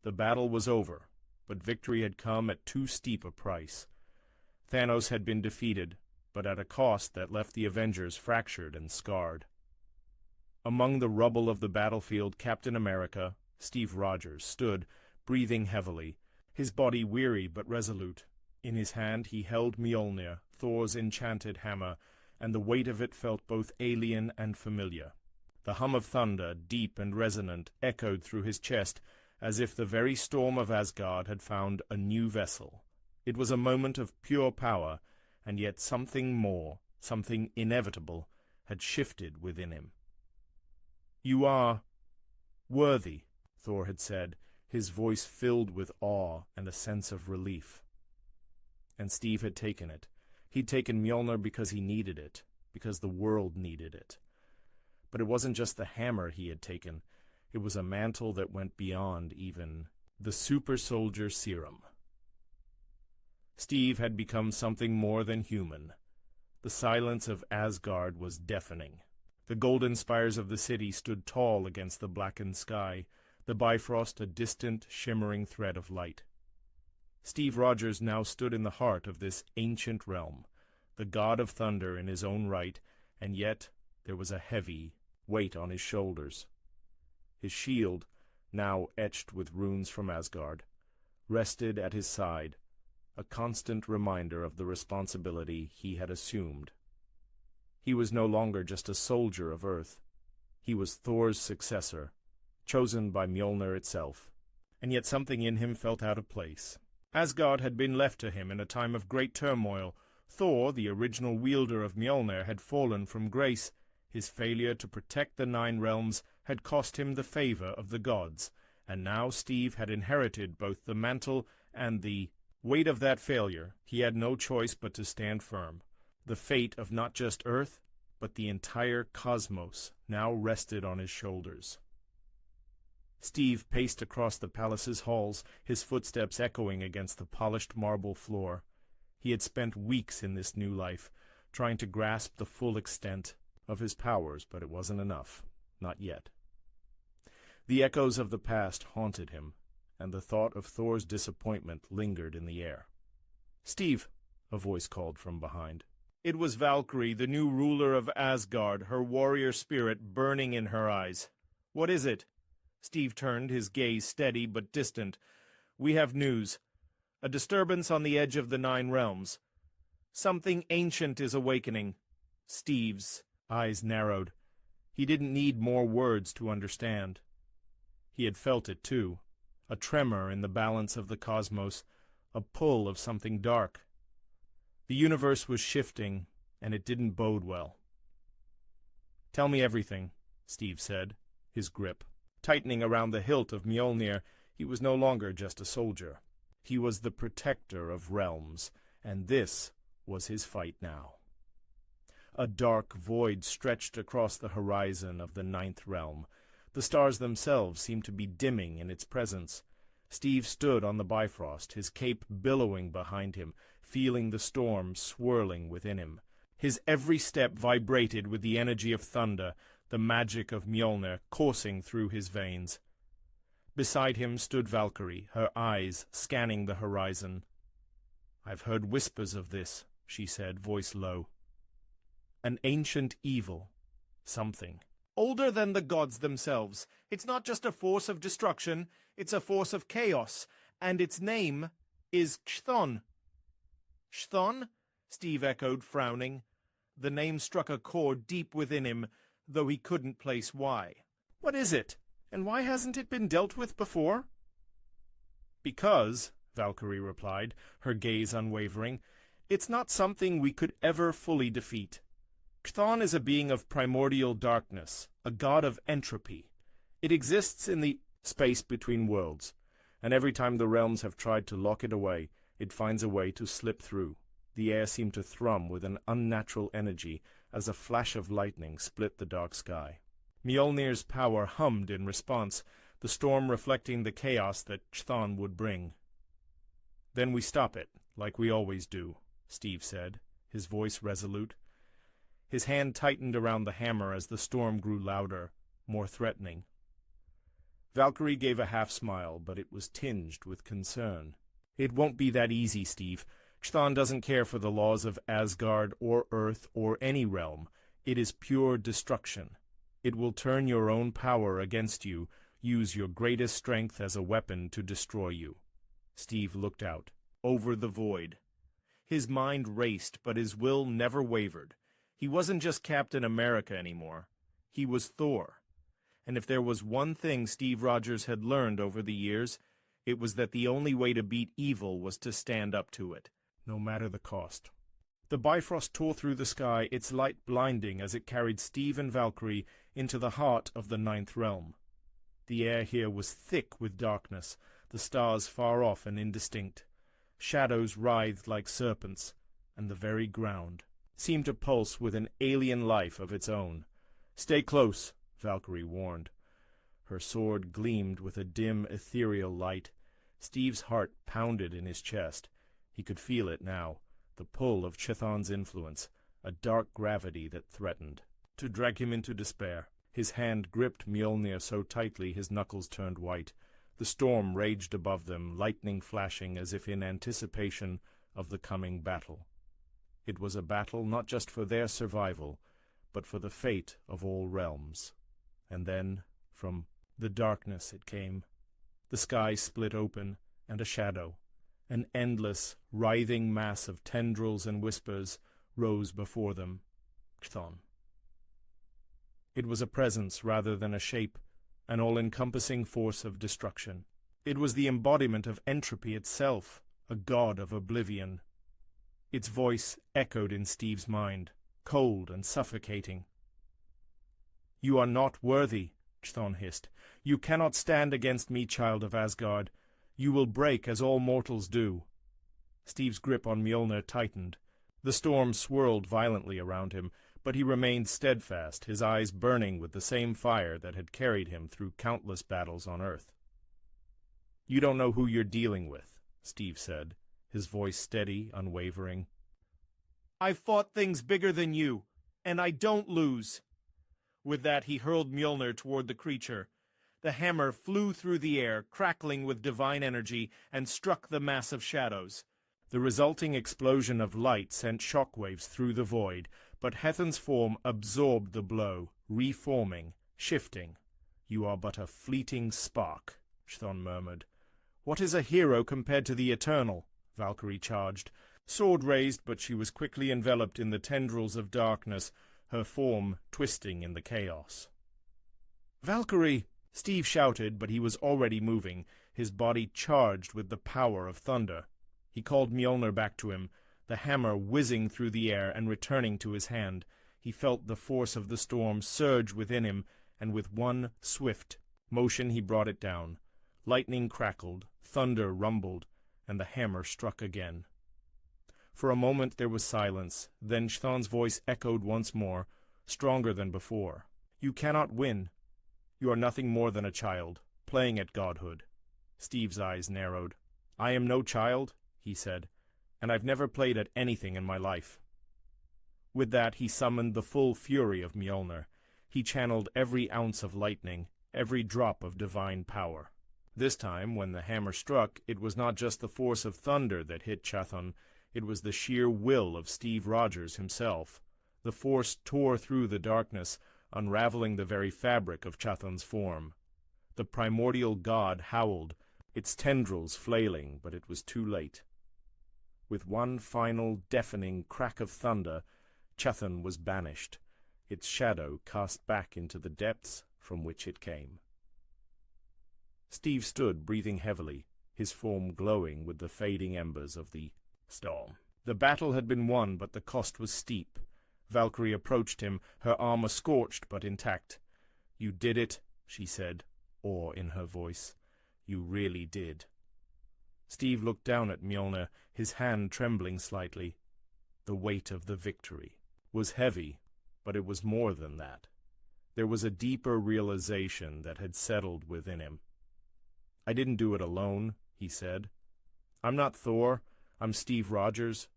The battle was over, but victory had come at too steep a price. Thanos had been defeated, but at a cost that left the Avengers fractured and scarred. Among the rubble of the battlefield, Captain America, Steve Rogers, stood, breathing heavily, his body weary but resolute. In his hand he held Mjolnir, Thor's enchanted hammer, and the weight of it felt both alien and familiar. The hum of thunder, deep and resonant, echoed through his chest, as if the very storm of Asgard had found a new vessel. It was a moment of pure power, and yet something more, something inevitable, had shifted within him. "You are worthy," Thor had said, his voice filled with awe and a sense of relief. And Steve had taken it. He'd taken Mjolnir because he needed it, because the world needed it. But it wasn't just the hammer he had taken. It was a mantle that went beyond even the super soldier serum. Steve had become something more than human. The silence of Asgard was deafening. The golden spires of the city stood tall against the blackened sky, the Bifrost a distant, shimmering thread of light. Steve Rogers now stood in the heart of this ancient realm, the god of thunder in his own right, and yet there was a heavy weight on his shoulders. His shield, now etched with runes from Asgard, rested at his side, a constant reminder of the responsibility he had assumed. He was no longer just a soldier of Earth. He was Thor's successor, chosen by Mjolnir itself. And yet something in him felt out of place. Asgard had been left to him in a time of great turmoil. Thor, the original wielder of Mjolnir, had fallen from grace. His failure to protect the Nine Realms had cost him the favor of the gods, and now Steve had inherited both the mantle and the weight of that failure. He had no choice but to stand firm. The fate of not just Earth, but the entire cosmos now rested on his shoulders. Steve paced across the palace's halls, his footsteps echoing against the polished marble floor. He had spent weeks in this new life, trying to grasp the full extent of his powers, but it wasn't enough. Not yet. The echoes of the past haunted him, and the thought of Thor's disappointment lingered in the air. "Steve," a voice called from behind. It was Valkyrie, the new ruler of Asgard, her warrior spirit burning in her eyes. "What is it?" Steve turned, his gaze steady but distant. "We have news. A disturbance on the edge of the Nine Realms. Something ancient is awakening." Steve's eyes narrowed. He didn't need more words to understand. He had felt it, too. A tremor in the balance of the cosmos, a pull of something dark. The universe was shifting, and it didn't bode well. "Tell me everything," Steve said, his grip tightening around the hilt of Mjolnir. He was no longer just a soldier. He was the protector of realms, and this was his fight now. A dark void stretched across the horizon of the Ninth Realm. The stars themselves seemed to be dimming in its presence. Steve stood on the Bifrost, his cape billowing behind him, feeling the storm swirling within him. His every step vibrated with the energy of thunder, the magic of Mjolnir coursing through his veins. Beside him stood Valkyrie, her eyes scanning the horizon. "I've heard whispers of this," she said, voice low. "An ancient evil. Something. Older than the gods themselves. It's not just a force of destruction, it's a force of chaos, and its name is Chthon." "Chthon?" Steve echoed, frowning. The name struck a chord deep within him, though he couldn't place why. "What is it? And why hasn't it been dealt with before?" "Because," Valkyrie replied, her gaze unwavering, "it's not something we could ever fully defeat. Chthon is a being of primordial darkness, a god of entropy. It exists in the space between worlds, and every time the realms have tried to lock it away, it finds a way to slip through. The air seemed to thrum with an unnatural energy as a flash of lightning split the dark sky. Mjolnir's power hummed in response, the storm reflecting the chaos that Chthon would bring. "Then we stop it, like we always do," Steve said, his voice resolute. His hand tightened around the hammer as the storm grew louder, more threatening. Valkyrie gave a half-smile, but it was tinged with concern. "It won't be that easy, Steve. Chthon doesn't care for the laws of Asgard or Earth or any realm. It is pure destruction. It will turn your own power against you, use your greatest strength as a weapon to destroy you." Steve looked out, over the void. His mind raced, but his will never wavered. He wasn't just Captain America anymore. He was Thor. And if there was one thing Steve Rogers had learned over the years, it was that the only way to beat evil was to stand up to it, no matter the cost. The Bifrost tore through the sky, its light blinding as it carried Steve and Valkyrie into the heart of the Ninth Realm. The air here was thick with darkness, the stars far off and indistinct. Shadows writhed like serpents, and the very ground seemed to pulse with an alien life of its own. "Stay close," Valkyrie warned. Her sword gleamed with a dim, ethereal light. Steve's heart pounded in his chest. He could feel it now, the pull of Chthon's influence, a dark gravity that threatened to drag him into despair. His hand gripped Mjolnir so tightly his knuckles turned white. The storm raged above them, lightning flashing as if in anticipation of the coming battle. It was a battle not just for their survival, but for the fate of all realms. And then, from the darkness it came. The sky split open, and a shadow, an endless, writhing mass of tendrils and whispers, rose before them. Chthon. It was a presence rather than a shape, an all-encompassing force of destruction. It was the embodiment of entropy itself, a god of oblivion. Its voice echoed in Steve's mind, cold and suffocating. "You are not worthy," Chthon hissed. "You cannot stand against me, child of Asgard. You will break as all mortals do." Steve's grip on Mjolnir tightened. The storm swirled violently around him, but he remained steadfast, his eyes burning with the same fire that had carried him through countless battles on Earth. "You don't know who you're dealing with," Steve said, his voice steady, unwavering. "I've fought things bigger than you, and I don't lose." With that, he hurled Mjolnir toward the creature. The hammer flew through the air, crackling with divine energy, and struck the mass of shadows. The resulting explosion of light sent shockwaves through the void, but Hethan's form absorbed the blow, reforming, shifting. "You are but a fleeting spark," Chthon murmured. "What is a hero compared to the Eternal?" Valkyrie charged. Sword raised, but she was quickly enveloped in the tendrils of darkness, her form twisting in the chaos. "Valkyrie!" Steve shouted, but he was already moving, his body charged with the power of thunder. He called Mjolnir back to him, the hammer whizzing through the air and returning to his hand. He felt the force of the storm surge within him, and with one swift motion he brought it down. Lightning crackled, thunder rumbled, and the hammer struck again. For a moment there was silence, then Chthon's voice echoed once more, stronger than before. "You cannot win. You are nothing more than a child, playing at godhood." Steve's eyes narrowed. "I am no child," he said, "and I've never played at anything in my life." With that he summoned the full fury of Mjolnir. He channeled every ounce of lightning, every drop of divine power. This time, when the hammer struck, it was not just the force of thunder that hit Chthon, it was the sheer will of Steve Rogers himself. The force tore through the darkness, unraveling the very fabric of Chthon's form. The primordial god howled, its tendrils flailing, but it was too late. With one final, deafening crack of thunder, Chthon was banished, its shadow cast back into the depths from which it came. Steve stood, breathing heavily, his form glowing with the fading embers of the storm. The battle had been won, but the cost was steep. Valkyrie approached him, her armor scorched but intact. "You did it," she said, awe in her voice. "You really did." Steve looked down at Mjolnir, his hand trembling slightly. The weight of the victory was heavy, but it was more than that. There was a deeper realization that had settled within him. "I didn't do it alone," he said. "I'm not Thor. I'm Steve Rogers,